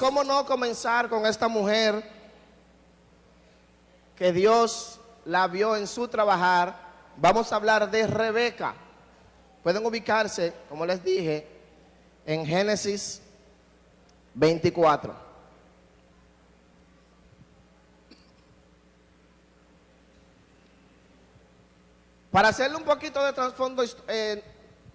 cómo no comenzar con esta mujer que Dios la vio en su trabajar. Vamos a hablar de Rebeca. Pueden ubicarse, como les dije, en Génesis 24. Para hacerle un poquito de trasfondo, en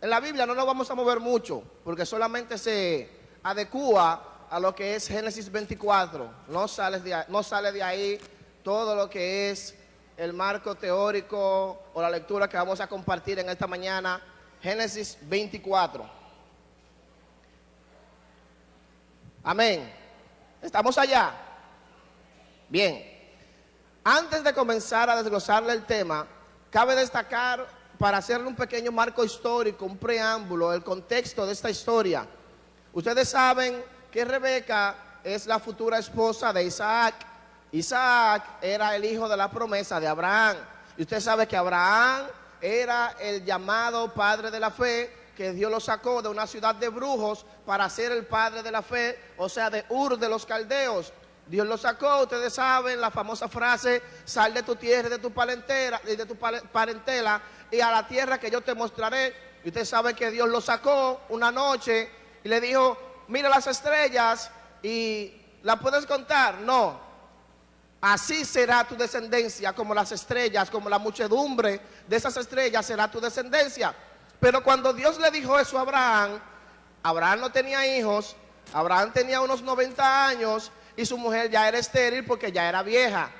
la Biblia no nos vamos a mover mucho, porque solamente se adecúa a lo que es Génesis 24. No sale de ahí todo lo que es el marco teórico o la lectura que vamos a compartir en esta mañana. Génesis 24. Amén. ¿Estamos allá? Bien. Antes de comenzar a desglosarle el tema, cabe destacar, para hacerle un pequeño marco histórico, un preámbulo, el contexto de esta historia. Ustedes saben que Rebeca es la futura esposa de Isaac. Isaac era el hijo de la promesa de Abraham. Y usted sabe que Abraham era el llamado padre de la fe, que Dios lo sacó de una ciudad de brujos para ser el padre de la fe, o sea, de Ur de los caldeos. Dios lo sacó, ustedes saben la famosa frase: sal de tu tierra y de tu parentela y a la tierra que yo te mostraré. Y usted sabe que Dios lo sacó una noche y le dijo: mira las estrellas y ¿las puedes contar? No. Así será tu descendencia, como las estrellas, como la muchedumbre de esas estrellas será tu descendencia. Pero cuando Dios le dijo eso a Abraham, Abraham no tenía hijos, Abraham tenía unos 90 años y su mujer ya era estéril porque ya era vieja.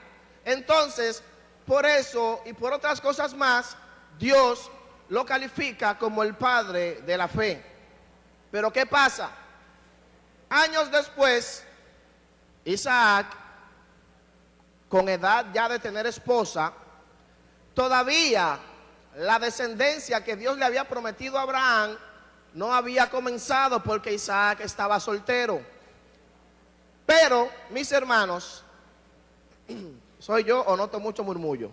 Entonces, por eso y por otras cosas más, Dios lo califica como el padre de la fe. Pero ¿qué pasa? Años después, Isaac, con edad ya de tener esposa, todavía la descendencia que Dios le había prometido a Abraham no había comenzado, porque Isaac estaba soltero. Pero, mis hermanos, ¿soy yo o noto mucho murmullo?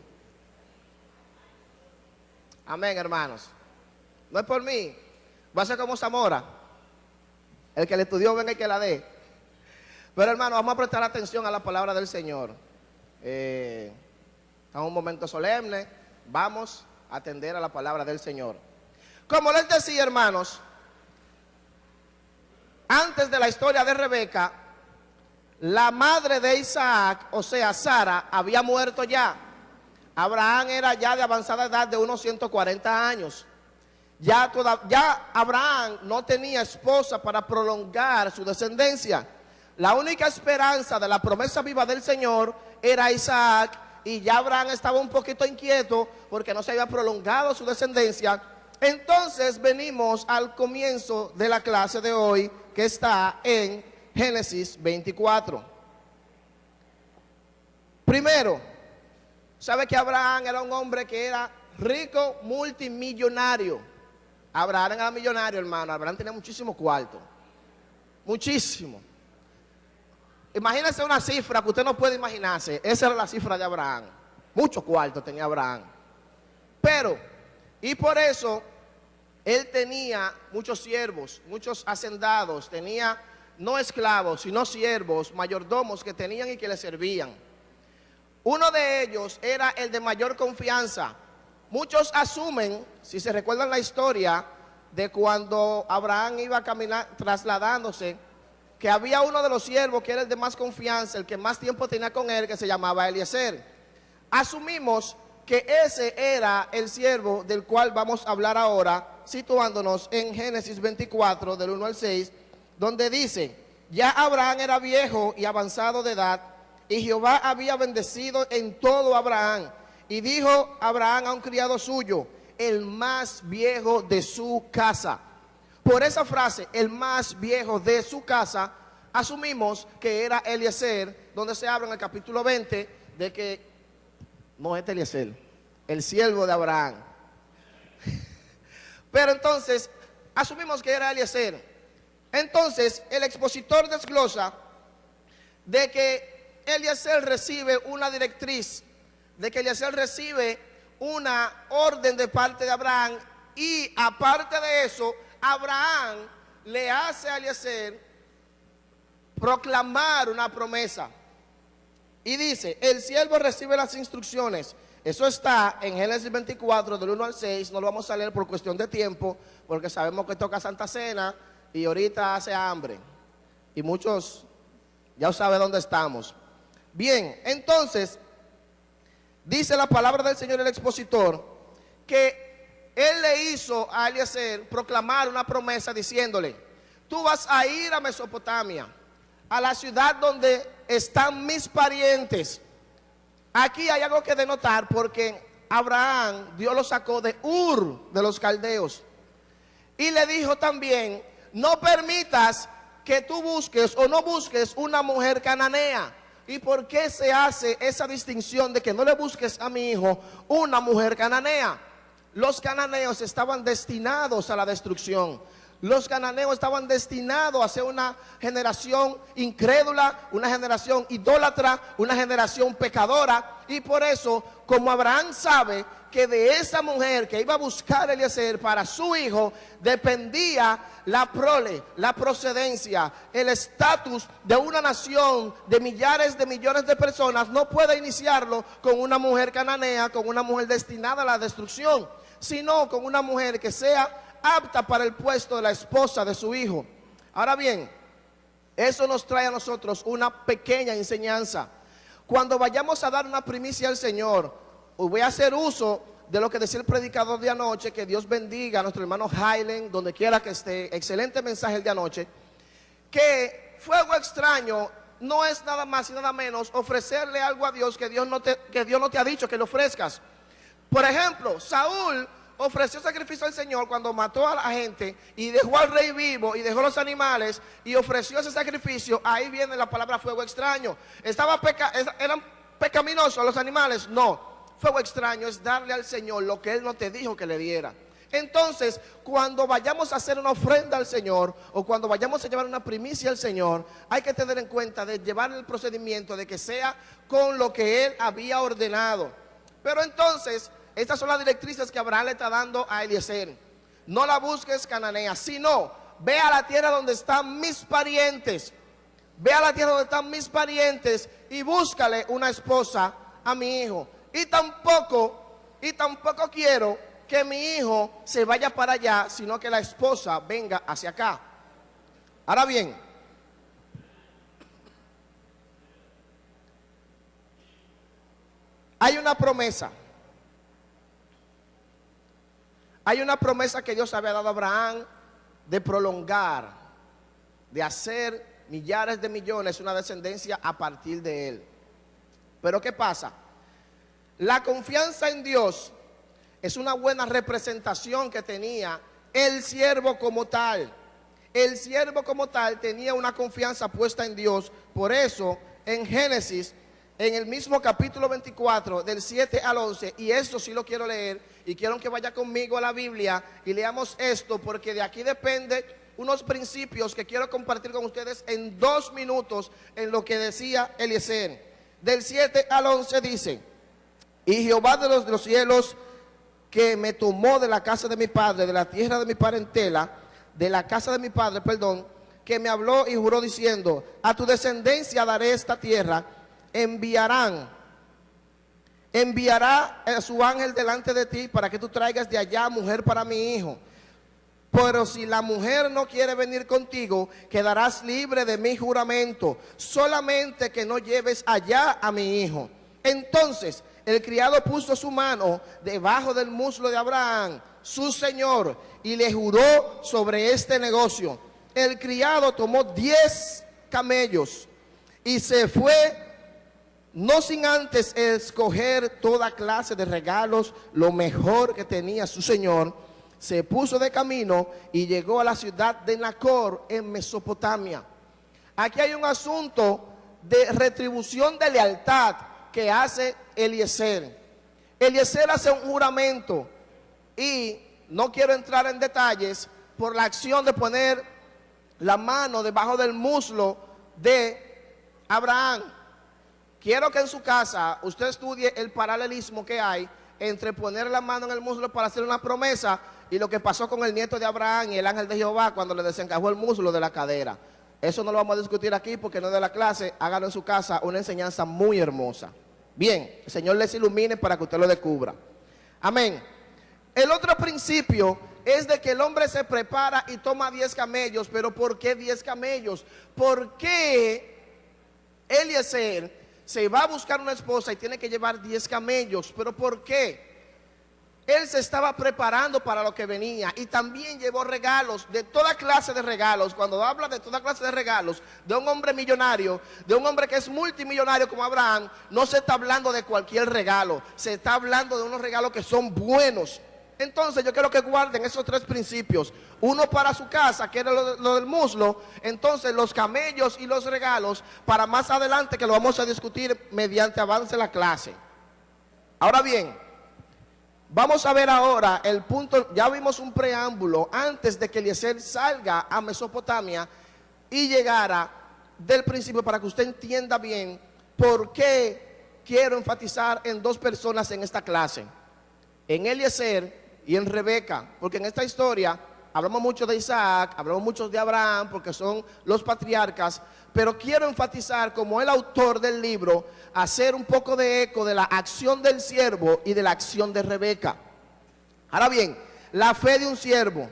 Amén, hermanos. No es por mí, va a ser como Zamora. El que le estudió, venga y que la dé. Pero, hermanos, vamos a prestar atención a la palabra del Señor. En un momento solemne, vamos a atender a la palabra del Señor. Como les decía, hermanos, antes de la historia de Rebeca, la madre de Isaac, o sea, Sara, había muerto ya. Abraham era ya de avanzada edad, de unos 140 años. Ya Abraham no tenía esposa para prolongar su descendencia. La única esperanza de la promesa viva del Señor era Isaac, y ya Abraham estaba un poquito inquieto porque no se había prolongado su descendencia. Entonces venimos al comienzo de la clase de hoy, que está en Génesis 24. Primero, ¿sabe que Abraham era un hombre que era rico, multimillonario? Abraham era millonario, hermano. Abraham tenía muchísimo cuarto. Muchísimo. Imagínense una cifra que usted no puede imaginarse. Esa era la cifra de Abraham. Mucho cuarto tenía Abraham. Pero, y por eso, él tenía muchos siervos, muchos hacendados. Tenía no esclavos, sino siervos, mayordomos que tenían y que le servían. Uno de ellos era el de mayor confianza. Muchos asumen, si se recuerdan la historia de cuando Abraham iba a caminar, trasladándose, que había uno de los siervos que era el de más confianza, el que más tiempo tenía con él, que se llamaba Eliezer. Asumimos que ese era el siervo del cual vamos a hablar ahora, situándonos en Génesis 24, del 1 al 6, donde dice: ya Abraham era viejo y avanzado de edad, y Jehová había bendecido en todo a Abraham. Y dijo Abraham a un criado suyo, el más viejo de su casa. Por esa frase, el más viejo de su casa, asumimos que era Eliezer, donde se habla en el capítulo 20 de que no es Eliezer, el siervo de Abraham. Pero entonces, asumimos que era Eliezer. Entonces, el expositor desglosa de que Eliezer recibe una directriz, de que Eliezer recibe una orden de parte de Abraham, y aparte de eso, Abraham le hace a Eliezer proclamar una promesa. Y dice, el siervo recibe las instrucciones. Eso está en Génesis 24, del 1 al 6. No lo vamos a leer por cuestión de tiempo, porque sabemos que toca Santa Cena y ahorita hace hambre. Y muchos ya saben dónde estamos. Bien, entonces, dice la palabra del Señor el expositor, que él le hizo a Eliezer proclamar una promesa diciéndole, tú vas a ir a Mesopotamia, a la ciudad donde están mis parientes. Aquí hay algo que denotar porque Abraham, Dios lo sacó de Ur de los caldeos. Y le dijo también, no permitas que tú busques o no busques una mujer cananea. ¿Y por qué se hace esa distinción de que no le busques a mi hijo una mujer cananea? Los cananeos estaban destinados a la destrucción. Los cananeos estaban destinados a ser una generación incrédula, una generación idólatra, una generación pecadora. Y por eso, como Abraham sabe que de esa mujer que iba a buscar Eliezer para su hijo, dependía la prole, la procedencia, el estatus de una nación de millares de millones de personas, no puede iniciarlo con una mujer cananea, con una mujer destinada a la destrucción, sino con una mujer que sea apta para el puesto de la esposa de su hijo. Ahora bien, eso nos trae a nosotros una pequeña enseñanza. Cuando vayamos a dar una primicia al Señor, voy a hacer uso de lo que decía el predicador de anoche, que Dios bendiga a nuestro hermano Highland, donde quiera que esté, excelente mensaje el de anoche, que fuego extraño no es nada más y nada menos ofrecerle algo a Dios que Dios no te ha dicho que le ofrezcas. Por ejemplo, Saúl ofreció sacrificio al Señor cuando mató a la gente y dejó al rey vivo y dejó los animales y ofreció ese sacrificio. Ahí viene la palabra fuego extraño. ¿Eran pecaminosos los animales? No. Fuego extraño es darle al Señor lo que Él no te dijo que le diera. Entonces, cuando vayamos a hacer una ofrenda al Señor o cuando vayamos a llevar una primicia al Señor, hay que tener en cuenta de llevar el procedimiento de que sea con lo que Él había ordenado. Pero entonces, estas son las directrices que Abraham le está dando a Eliezer. No la busques cananea, sino ve a la tierra donde están mis parientes. Ve a la tierra donde están mis parientes y búscale una esposa a mi hijo. Y tampoco quiero que mi hijo se vaya para allá, sino que la esposa venga hacia acá. Ahora bien, hay una promesa. Hay una promesa que Dios había dado a Abraham de prolongar, de hacer millares de millones, una descendencia a partir de él. Pero ¿qué pasa? La confianza en Dios es una buena representación que tenía el siervo como tal. El siervo como tal tenía una confianza puesta en Dios. Por eso, en Génesis, en el mismo capítulo 24, del 7 al 11, y esto sí lo quiero leer, y quiero que vaya conmigo a la Biblia y leamos esto, porque de aquí depende unos principios que quiero compartir con ustedes en 2 minutos en lo que decía Eliezer. Del 7 al 11 dice, y Jehová de los cielos, que me tomó de la casa de mi padre, de la tierra de mi parentela, de la casa de mi padre, perdón, que me habló y juró diciendo, a tu descendencia daré esta tierra, enviará a su ángel delante de ti para que tú traigas de allá mujer para mi hijo. Pero si la mujer no quiere venir contigo, quedarás libre de mi juramento, solamente que no lleves allá a mi hijo. Entonces el criado puso su mano debajo del muslo de Abraham, su señor, y le juró sobre este negocio. El criado tomó 10 camellos y se fue, no sin antes escoger toda clase de regalos, lo mejor que tenía su señor. Se puso de camino y llegó a la ciudad de Nacor en Mesopotamia. Aquí hay un asunto de retribución de lealtad que hace Eliezer. Eliezer hace un juramento y no quiero entrar en detalles por la acción de poner la mano debajo del muslo de Abraham. Quiero que en su casa usted estudie el paralelismo que hay entre poner la mano en el muslo para hacer una promesa y lo que pasó con el nieto de Abraham y el ángel de Jehová cuando le desencajó el muslo de la cadera. Eso no lo vamos a discutir aquí porque no es de la clase. Háganlo en su casa, una enseñanza muy hermosa. Bien, el Señor les ilumine para que usted lo descubra. Amén. El otro principio es de que el hombre se prepara y toma 10 camellos. Pero ¿por qué 10 camellos? ¿Por qué Eliezer se va a buscar una esposa y tiene que llevar 10 camellos? ¿Pero por qué? Él se estaba preparando para lo que venía y también llevó regalos, de toda clase de regalos. Cuando habla de toda clase de regalos, de un hombre millonario, de un hombre que es multimillonario como Abraham, no se está hablando de cualquier regalo, se está hablando de unos regalos que son buenos. Entonces yo quiero que guarden esos 3 principios. Uno para su casa, que era lo del muslo. Entonces los camellos y los regalos para más adelante, que lo vamos a discutir mediante avance la clase. Ahora bien, vamos a ver ahora el punto. Ya vimos un preámbulo antes de que Eliezer salga a Mesopotamia y llegara del principio, para que usted entienda bien por qué quiero enfatizar en 2 personas en esta clase, en Eliezer y en Rebeca, porque en esta historia hablamos mucho de Isaac, hablamos mucho de Abraham, porque son los patriarcas, pero quiero enfatizar como el autor del libro, hacer un poco de eco de la acción del siervo y de la acción de Rebeca. Ahora bien, la fe de un siervo.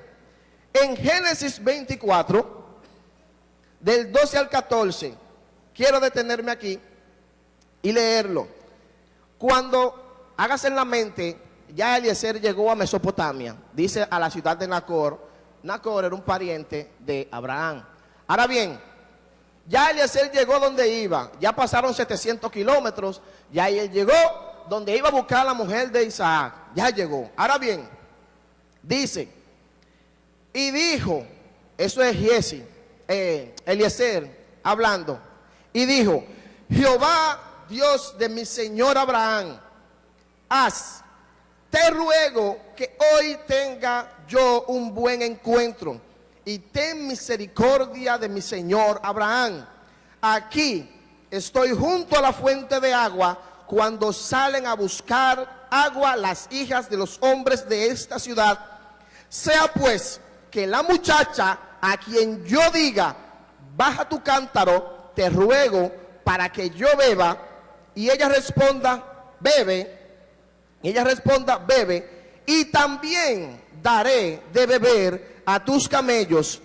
En Génesis 24, del 12 al 14, quiero detenerme aquí y leerlo. Cuando hagas en la mente, ya Eliezer llegó a Mesopotamia, dice a la ciudad de Nacor. Nacor era un pariente de Abraham. Ahora bien, ya Eliezer llegó donde iba, ya pasaron 700 kilómetros, ya él llegó donde iba a buscar a la mujer de Isaac, ya llegó. Ahora bien, dice, y dijo, eso es Eliezer hablando, y dijo, Jehová Dios de mi señor Abraham, te ruego que hoy tenga yo un buen encuentro y ten misericordia de mi señor Abraham. Aquí estoy junto a la fuente de agua cuando salen a buscar agua las hijas de los hombres de esta ciudad. Sea pues que la muchacha a quien yo diga, baja tu cántaro, te ruego para que yo beba, y ella responda, bebe. Y ella responda, bebe, y también daré de beber a tus camellos,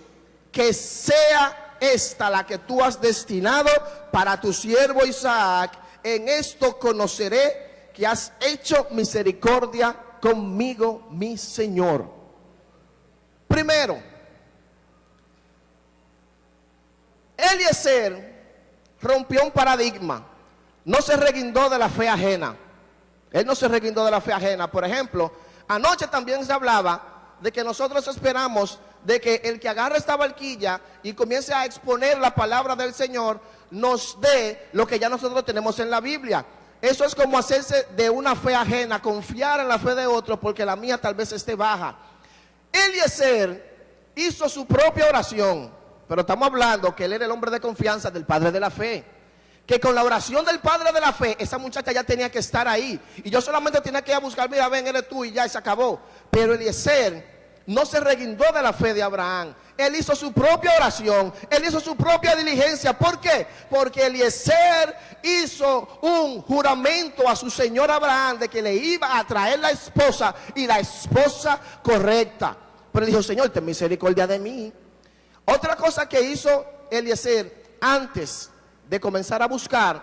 que sea esta la que tú has destinado para tu siervo Isaac. En esto conoceré que has hecho misericordia conmigo, mi Señor. Primero, Eliezer rompió un paradigma, no se reguindó de la fe ajena. Él no se reguindó de la fe ajena. Por ejemplo, anoche también se hablaba de que nosotros esperamos de que el que agarre esta barquilla y comience a exponer la palabra del Señor, nos dé lo que ya nosotros tenemos en la Biblia. Eso es como hacerse de una fe ajena, confiar en la fe de otro porque la mía tal vez esté baja. Eliezer hizo su propia oración, pero estamos hablando que él era el hombre de confianza del padre de la fe. Que con la oración del padre de la fe, esa muchacha ya tenía que estar ahí. Y yo solamente tenía que ir a buscar, mira, ven, eres tú, y ya, y se acabó. Pero Eliezer no se reguindó de la fe de Abraham. Él hizo su propia oración, él hizo su propia diligencia. ¿Por qué? Porque Eliezer hizo un juramento a su señor Abraham de que le iba a traer la esposa, y la esposa correcta. Pero dijo, Señor, ten misericordia de mí. Otra cosa que hizo Eliezer antes de comenzar a buscar,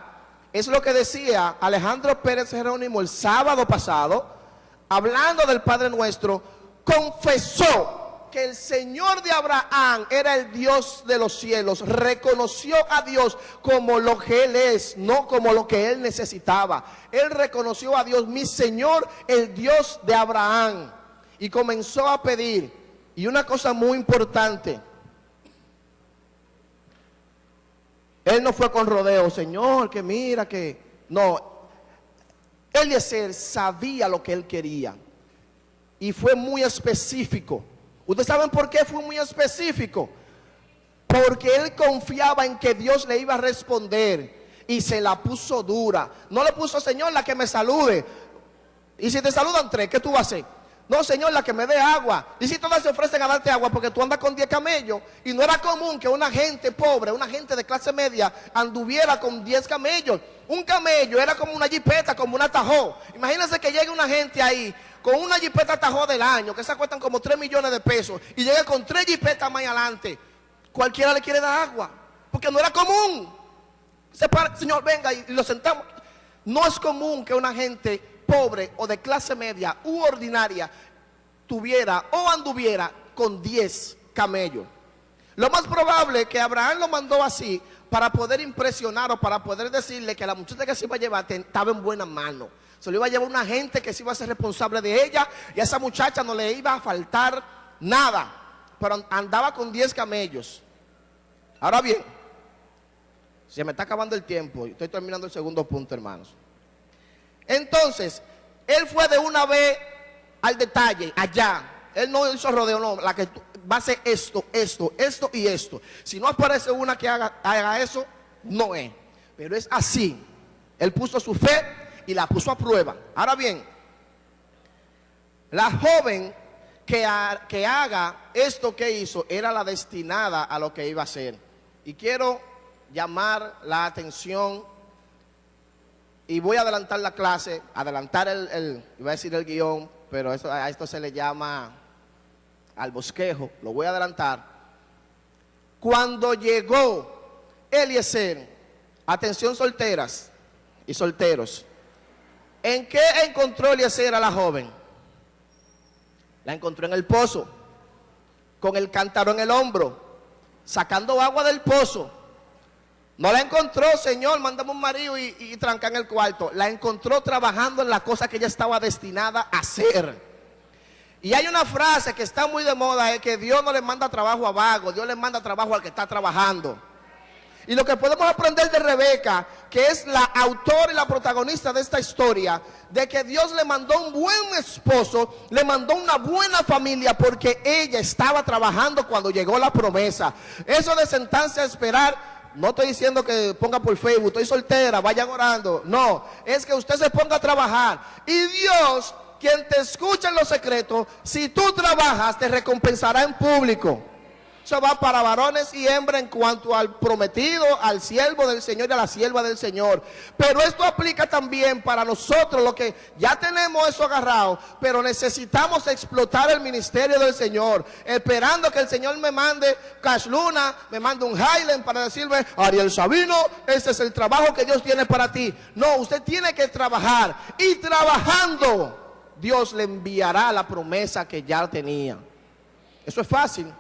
es lo que decía Alejandro Pérez Jerónimo el sábado pasado, hablando del Padre Nuestro. Confesó que el Señor de Abraham era el Dios de los cielos, reconoció a Dios como lo que Él es, no como lo que Él necesitaba. Él reconoció a Dios, mi Señor, el Dios de Abraham, y comenzó a pedir. Y una cosa muy importante, él no fue con rodeo, Señor, que mira, que no. Eliezer sabía lo que él quería y fue muy específico. ¿Ustedes saben por qué fue muy específico? Porque él confiaba en que Dios le iba a responder y se la puso dura. No le puso, Señor, la que me salude. Y si te saludan 3, ¿qué tú vas a hacer? No, señor, la que me dé agua. Y si todas se ofrecen a darte agua porque tú andas con 10 camellos. Y no era común que una gente pobre, una gente de clase media, anduviera con 10 camellos. Un camello era como una jipeta, como una Tahoe. Imagínense que llegue una gente ahí con una jipeta Tahoe del año, que se cuestan como 3 millones de pesos, y llegue con 3 jipetas más adelante. Cualquiera le quiere dar agua, porque no era común. Señor, venga y lo sentamos. No es común que una gente pobre o de clase media u ordinaria tuviera o anduviera con 10 camellos. Lo más probable es que Abraham lo mandó así para poder impresionar o para poder decirle que la muchacha que se iba a llevar estaba en buena mano. Se lo iba a llevar una gente que se iba a ser responsable de ella, y a esa muchacha no le iba a faltar nada, pero andaba con 10 camellos. Ahora bien, se me está acabando el tiempo y estoy terminando el segundo punto, hermanos. Entonces, él fue de una vez al detalle, allá. Él no hizo rodeo, no, la que va a hacer esto, esto, esto y esto. Si no aparece una que haga eso, no es. Pero es así. Él puso su fe y la puso a prueba. Ahora bien, la joven que haga esto que hizo era la destinada a lo que iba a hacer. Y quiero llamar la atención, y voy a adelantar la clase, adelantar iba a decir el guión, pero a esto se le llama al bosquejo, lo voy a adelantar. Cuando llegó Eliezer, atención solteras y solteros, ¿en qué encontró Eliezer a la joven? La encontró en el pozo, con el cántaro en el hombro, sacando agua del pozo. No la encontró, Señor, mándame un marido y tranca en el cuarto. La encontró trabajando en la cosa que ella estaba destinada a hacer. Y hay una frase que está muy de moda, es que Dios no le manda trabajo a vago, Dios le manda trabajo al que está trabajando. Y lo que podemos aprender de Rebeca, que es la autora y la protagonista de esta historia, de que Dios le mandó un buen esposo, le mandó una buena familia, porque ella estaba trabajando cuando llegó la promesa. Eso de sentarse a esperar, no estoy diciendo que ponga por Facebook, estoy soltera, vayan orando. No, es que usted se ponga a trabajar. Y Dios, quien te escucha en los secretos, si tú trabajas, te recompensará en público. Eso va para varones y hembras en cuanto al prometido, al siervo del Señor y a la sierva del Señor. Pero esto aplica también para nosotros, los que ya tenemos eso agarrado, pero necesitamos explotar el ministerio del Señor, esperando que el Señor me mande Cash Luna, me mande un Highland para decirme: Ariel Sabino, ese es el trabajo que Dios tiene para ti. No, usted tiene que trabajar, y trabajando Dios le enviará la promesa que ya tenía. Eso es fácil.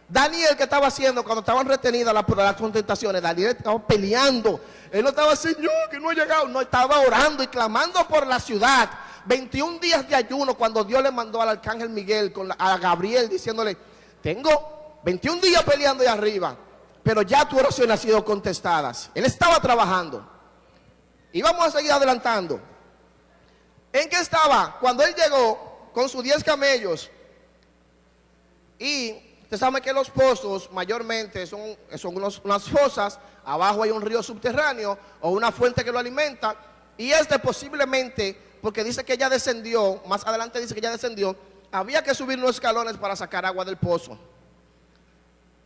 Daniel, ¿qué estaba haciendo cuando estaban retenidas las contestaciones? Daniel estaba peleando. Él no estaba: Señor, que no ha llegado. No, estaba orando y clamando por la ciudad. 21 días de ayuno, cuando Dios le mandó al arcángel Miguel a Gabriel diciéndole: tengo 21 días peleando ahí arriba, pero ya tu oración ha sido contestadas. Él estaba trabajando. Y vamos a seguir adelantando. ¿En qué estaba? Cuando él llegó con sus 10 camellos, y usted sabe que los pozos mayormente son unas fosas, abajo hay un río subterráneo o una fuente que lo alimenta, y posiblemente, porque dice que ella descendió, más adelante dice que ella descendió, había que subir unos escalones para sacar agua del pozo.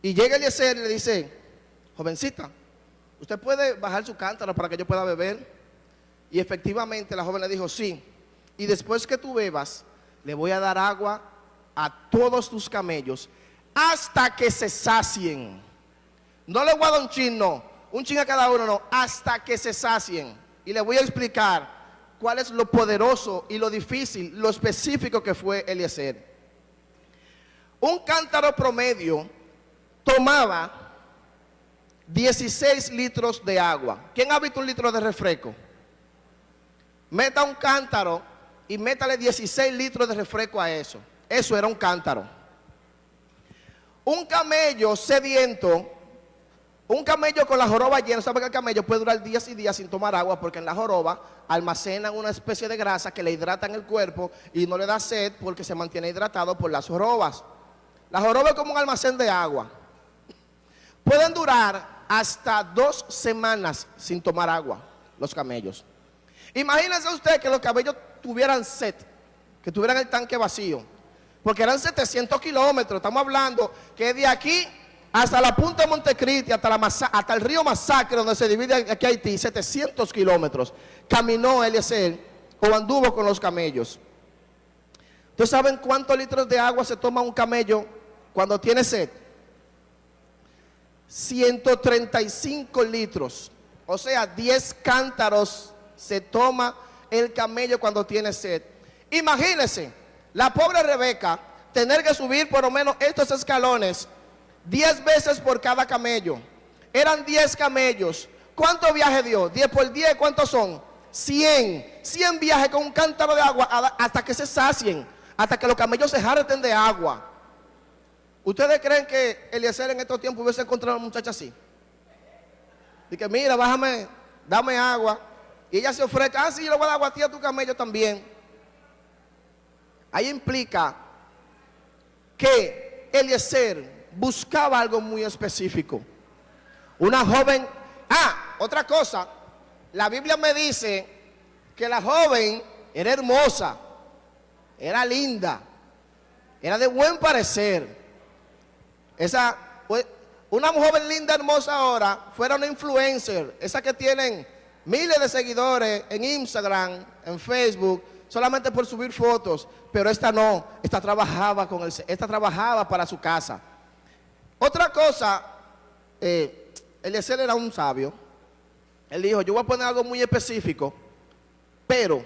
Y llega Eliezer y le dice: jovencita, ¿usted puede bajar su cántaro para que yo pueda beber? Y efectivamente la joven le dijo: sí, y después que tú bebas, le voy a dar agua a todos tus camellos, hasta que se sacien. No le voy a dar un chin, no, un chin a cada uno, no, hasta que se sacien. Y le voy a explicar cuál es lo poderoso y lo difícil, lo específico que fue Eliezer. Un cántaro promedio tomaba 16 litros de agua. ¿Quién ha visto un litro de refresco? Meta un cántaro y métale 16 litros de refresco a eso. Eso era un cántaro. Un camello sediento, un camello con la joroba llena, ¿sabe que el camello puede durar días y días sin tomar agua? Porque en la joroba almacenan una especie de grasa que le hidratan el cuerpo y no le da sed porque se mantiene hidratado por las jorobas. La joroba es como un almacén de agua. Pueden durar hasta 2 semanas sin tomar agua los camellos. Imagínense usted que los camellos tuvieran sed, que tuvieran el tanque vacío. porque eran 700 kilómetros. Estamos hablando que de aquí hasta la punta de Montecristi, hasta el río Masacre, donde se divide aquí Haití, 700 kilómetros. Caminó Eliezer o anduvo con los camellos. ¿Ustedes saben cuántos litros de agua se toma un camello cuando tiene sed? 135 litros. O sea, 10 cántaros se toma el camello cuando tiene sed. Imagínense, la pobre Rebeca tener que subir por lo menos estos escalones 10 veces por cada camello. Eran 10 camellos. ¿Cuánto viaje dio? 10 por 10, ¿cuántos son? 100. 100 viajes con un cántaro de agua hasta que se sacien, hasta que los camellos se harten de agua. ¿Ustedes creen que Eliezer en estos tiempos hubiese encontrado a una muchacha así? Dice, mira, bájame, dame agua. Y ella se ofrece, sí, yo le voy a dar agua a ti, a tu camello también. Ahí implica que Eliezer buscaba algo muy específico. Una joven, otra cosa, la Biblia me dice que la joven era hermosa, era linda, era de buen parecer. Una joven linda, hermosa ahora, fuera una influencer, esas que tienen miles de seguidores en Instagram, en Facebook, solamente por subir fotos, pero esta no, esta trabajaba para su casa. Otra cosa, Eliezer era un sabio. Él dijo, yo voy a poner algo muy específico, pero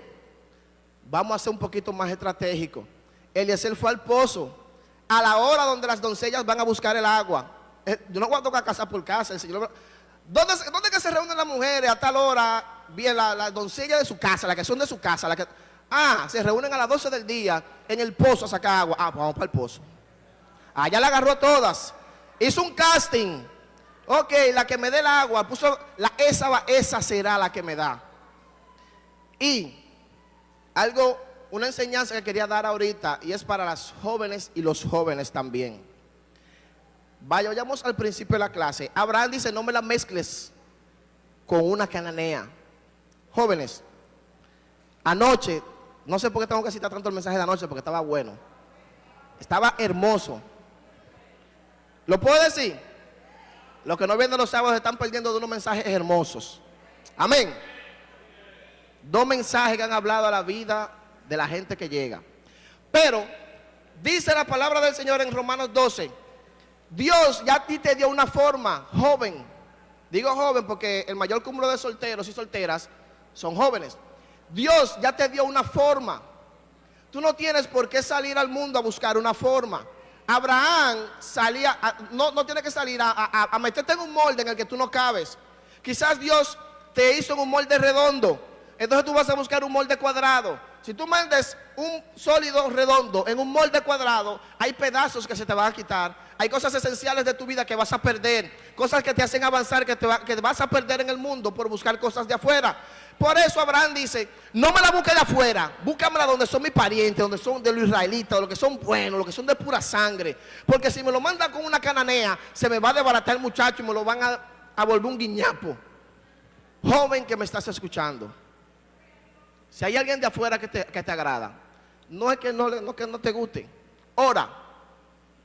vamos a ser un poquito más estratégico. Eliezer fue al pozo, a la hora donde las doncellas van a buscar el agua. Yo no voy a tocar casa por casa. El Señor, ¿dónde que se reúnen las mujeres a tal hora? Bien, las doncellas de su casa, las que son de su casa. Se reúnen a las 12 del día en el pozo a sacar agua. Pues vamos para el pozo. Allá la agarró a todas. Hizo un casting. Ok, la que me dé el agua, esa será la que me da. Y una enseñanza que quería dar ahorita, y es para las jóvenes y los jóvenes también. Vayamos al principio de la clase. Abraham dice, no me la mezcles con una cananea. Jóvenes, anoche, no sé por qué tengo que citar tanto el mensaje de anoche, porque estaba bueno, estaba hermoso. ¿Lo puedo decir? Los que no vienen los sábados están perdiendo de unos mensajes hermosos. Amén. 2 mensajes que han hablado a la vida de la gente que llega. Pero dice la palabra del Señor en Romanos 12, Dios ya a ti te dio una forma, joven. Digo joven porque el mayor cúmulo de solteros y solteras son jóvenes. Dios ya te dio una forma. Tú no tienes por qué salir al mundo a buscar una forma. Abraham salía, no tiene que salir a meterte en un molde en el que tú no cabes. Quizás Dios te hizo en un molde redondo, entonces tú vas a buscar un molde cuadrado. Si tú mandes un sólido redondo en un molde cuadrado, hay pedazos que se te van a quitar. Hay cosas esenciales de tu vida que vas a perder, cosas que te hacen avanzar, que vas a perder en el mundo por buscar cosas de afuera. Por eso Abraham dice, no me la busques de afuera, búscamela donde son mis parientes, donde son de los israelitas, los que son buenos, los que son de pura sangre. Porque si me lo mandan con una cananea, se me va a desbaratar el muchacho y me lo van a volver un guiñapo. Joven que me estás escuchando, si hay alguien de afuera que te agrada, no es que no te guste, ora,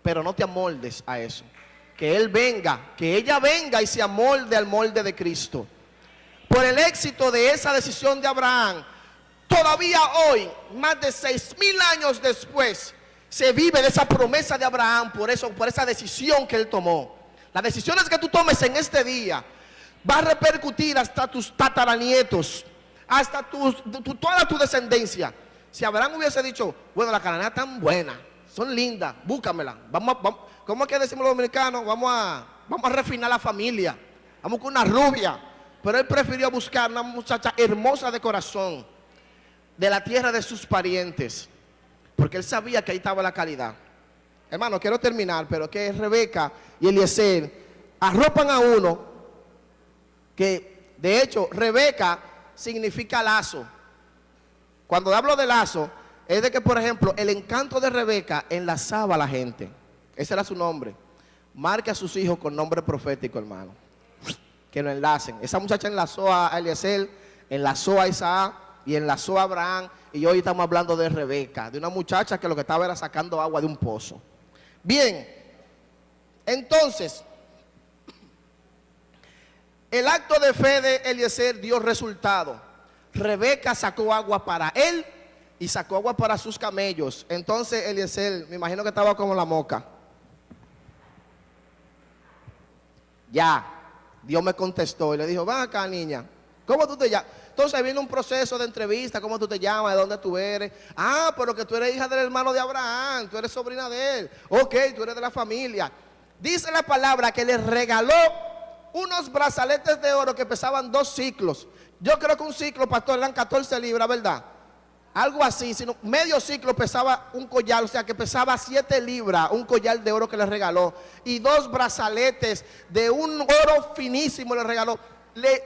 pero no te amoldes a eso. Que él venga, que ella venga y se amolde al molde de Cristo. Por el éxito de esa decisión de Abraham, todavía hoy, más de 6,000 años después, se vive de esa promesa de Abraham, por esa decisión que él tomó. Las decisiones que tú tomes en este día va a repercutir hasta tus tataranietos, hasta toda tu descendencia. Si Abraham hubiese dicho, bueno, la cananea es tan buena, son lindas, búscamela. Vamos, ¿cómo es que decimos los dominicanos? Vamos a refinar la familia, vamos con una rubia. Pero él prefirió buscar una muchacha hermosa de corazón, de la tierra de sus parientes, porque él sabía que ahí estaba la calidad. Hermano, quiero terminar, pero que Rebeca y Eliezer arropan a uno que, de hecho, Rebeca significa lazo. Cuando hablo de lazo, es de que, por ejemplo, el encanto de Rebeca enlazaba a la gente. Ese era su nombre. Marque a sus hijos con nombre profético, hermano, que lo enlacen. Esa muchacha enlazó a Eliezer, enlazó a Isaac, y enlazó a Abraham, y hoy estamos hablando de Rebeca, de una muchacha que lo que estaba era sacando agua de un pozo. Bien, entonces, el acto de fe de Eliezer dio resultado. Rebeca sacó agua para él y sacó agua para sus camellos. Entonces Eliezer, me imagino que estaba como la moca. Ya, Dios me contestó y le dijo, ven acá, niña, ¿cómo tú te llamas? Entonces viene un proceso de entrevista, ¿cómo tú te llamas? ¿De dónde tú eres? Ah, pero que tú eres hija del hermano de Abraham, tú eres sobrina de él. Ok, tú eres de la familia. Dice la palabra que le regaló unos brazaletes de oro que pesaban 2 ciclos. Yo creo que un ciclo, pastor, eran 14 libras, ¿verdad? Algo así, sino medio ciclo pesaba un collar, o sea que pesaba 7 libras, un collar de oro que le regaló. Y 2 brazaletes de un oro finísimo le regaló.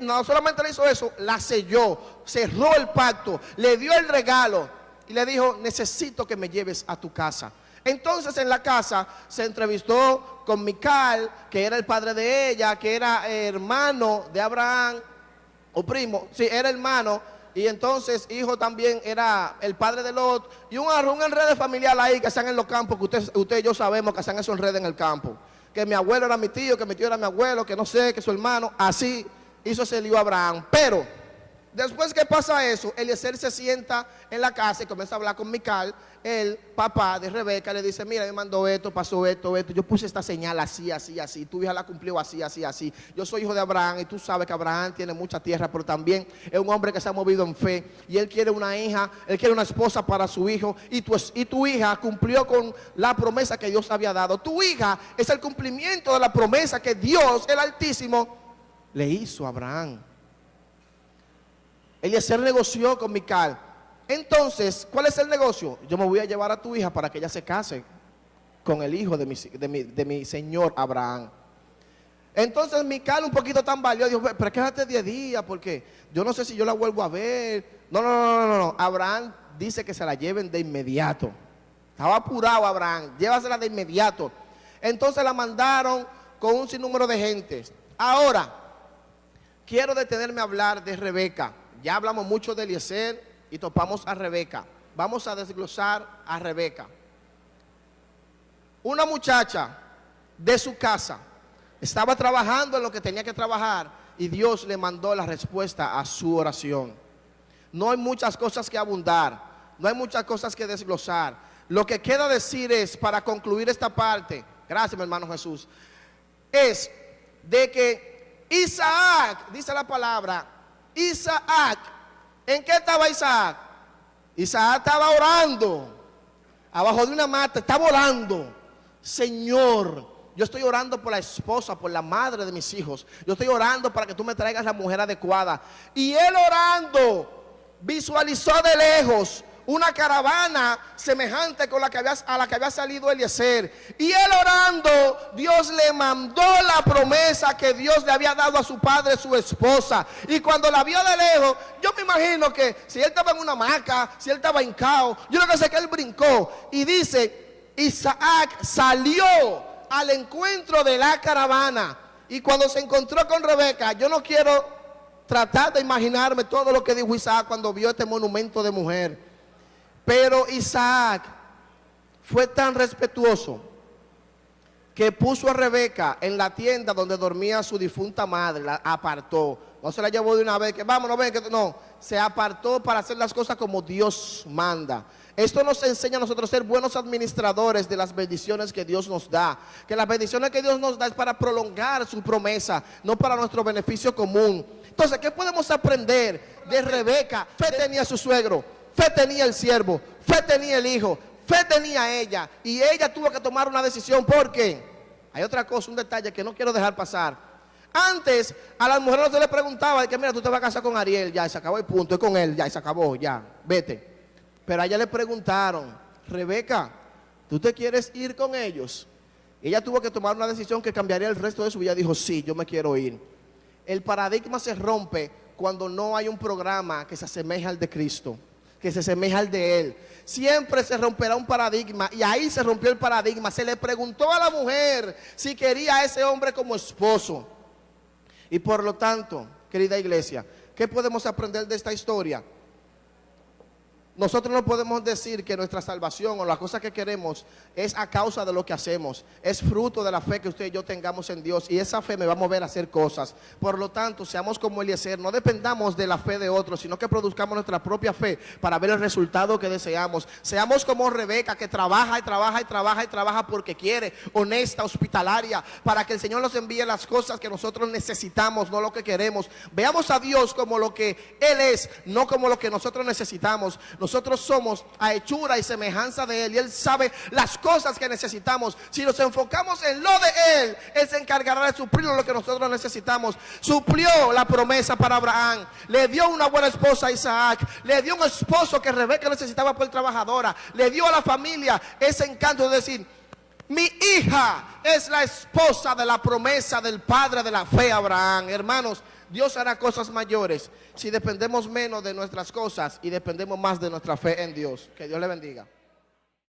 No solamente le hizo eso, la selló, cerró el pacto, le dio el regalo y le dijo, necesito que me lleves a tu casa. Entonces en la casa se entrevistó con Mical, que era el padre de ella, que era hermano de Abraham, o primo, sí, era hermano, y entonces hijo también era el padre de Lot, y un enredo familiar ahí que hacían en los campos, que usted y yo sabemos que hacían esos enredos en el campo, que mi abuelo era mi tío, que mi tío era mi abuelo, que no sé, que su hermano, así hizo ese lío Abraham. Pero después que pasa eso, Eliezer se sienta en la casa y comienza a hablar con Mical, el papá de Rebeca, le dice, mira, me mandó esto, pasó esto, yo puse esta señal así, así, así, tu hija la cumplió así, así, así. Yo soy hijo de Abraham y tú sabes que Abraham tiene mucha tierra, pero también es un hombre que se ha movido en fe y él quiere una hija, él quiere una esposa para su hijo y tu hija cumplió con la promesa que Dios había dado. Tu hija es el cumplimiento de la promesa que Dios, el Altísimo, le hizo a Abraham. Eliezer negoció con Mical. Entonces, ¿cuál es el negocio? Yo me voy a llevar a tu hija para que ella se case con el hijo de mi señor Abraham. Entonces Mical, un poquito tambaleó, dijo, pero quédate 10 días porque yo no sé si yo la vuelvo a ver. No. Abraham dice que se la lleven de inmediato. Estaba apurado Abraham, llévasela de inmediato. Entonces la mandaron con un sinnúmero de gentes. Ahora, quiero detenerme a hablar de Rebeca. Ya hablamos mucho de Eliezer y topamos a Rebeca. Vamos a desglosar a Rebeca. Una muchacha de su casa estaba trabajando en lo que tenía que trabajar y Dios le mandó la respuesta a su oración. No hay muchas cosas que abundar, no hay muchas cosas que desglosar. Lo que queda decir es, para concluir esta parte, gracias mi hermano Jesús, es de que Isaac, dice la palabra, Isaac, ¿en qué estaba Isaac? Isaac estaba orando, abajo de una mata, estaba orando. Señor, yo estoy orando por la esposa, por la madre de mis hijos. Yo estoy orando para que tú me traigas la mujer adecuada. Y él orando, visualizó de lejos una caravana semejante a la que había salido Eliezer. Y él orando, Dios le mandó la promesa que Dios le había dado a su padre, su esposa. Y cuando la vio de lejos, yo me imagino que si él estaba en una hamaca, si él estaba hincado, yo no sé que él brincó. Y dice, Isaac salió al encuentro de la caravana. Y cuando se encontró con Rebeca, yo no quiero tratar de imaginarme todo lo que dijo Isaac cuando vio este monumento de mujer. Pero Isaac fue tan respetuoso que puso a Rebeca en la tienda donde dormía su difunta madre, la apartó. No se la llevó de una vez, que vámonos, ven, que no. Se apartó para hacer las cosas como Dios manda. Esto nos enseña a nosotros ser buenos administradores de las bendiciones que Dios nos da. Que las bendiciones que Dios nos da es para prolongar su promesa, no para nuestro beneficio común. Entonces, ¿qué podemos aprender de Rebeca? Fe tenía su suegro, fe tenía el siervo, fe tenía el hijo, fe tenía ella. Y ella tuvo que tomar una decisión porque hay otra cosa, un detalle que no quiero dejar pasar. Antes a las mujeres no se les preguntaba de que mira, tú te vas a casar con Ariel, ya se acabó el punto, es con él, ya se acabó, ya, vete. Pero a ella le preguntaron, Rebeca, ¿tú te quieres ir con ellos? Y ella tuvo que tomar una decisión que cambiaría el resto de su vida. Dijo, sí, yo me quiero ir. El paradigma se rompe cuando no hay un programa que se asemeje al de Cristo, que se asemeja al de Él. Siempre se romperá un paradigma, y ahí se rompió el paradigma. Se le preguntó a la mujer si quería a ese hombre como esposo. Y por lo tanto, querida iglesia, ¿qué podemos aprender de esta historia? Nosotros no podemos decir que nuestra salvación o las cosas que queremos es a causa de lo que hacemos. Es fruto de la fe que usted y yo tengamos en Dios. Y esa fe me va a mover a hacer cosas. Por lo tanto, seamos como Eliezer. No dependamos de la fe de otros, sino que produzcamos nuestra propia fe para ver el resultado que deseamos. Seamos como Rebeca, que trabaja y trabaja y trabaja y trabaja porque quiere. Honesta, hospitalaria, para que el Señor nos envíe las cosas que nosotros necesitamos, no lo que queremos. Veamos a Dios como lo que Él es, no como lo que nosotros necesitamos. Nosotros somos a hechura y semejanza de Él, y Él sabe las cosas que necesitamos. Si nos enfocamos en lo de Él, Él se encargará de suplir lo que nosotros necesitamos. Suplió la promesa para Abraham, le dio una buena esposa a Isaac, le dio un esposo que Rebeca necesitaba por trabajadora, le dio a la familia ese encanto de decir: mi hija es la esposa de la promesa del padre de la fe, Abraham. Hermanos, Dios hará cosas mayores si dependemos menos de nuestras cosas y dependemos más de nuestra fe en Dios. Que Dios le bendiga.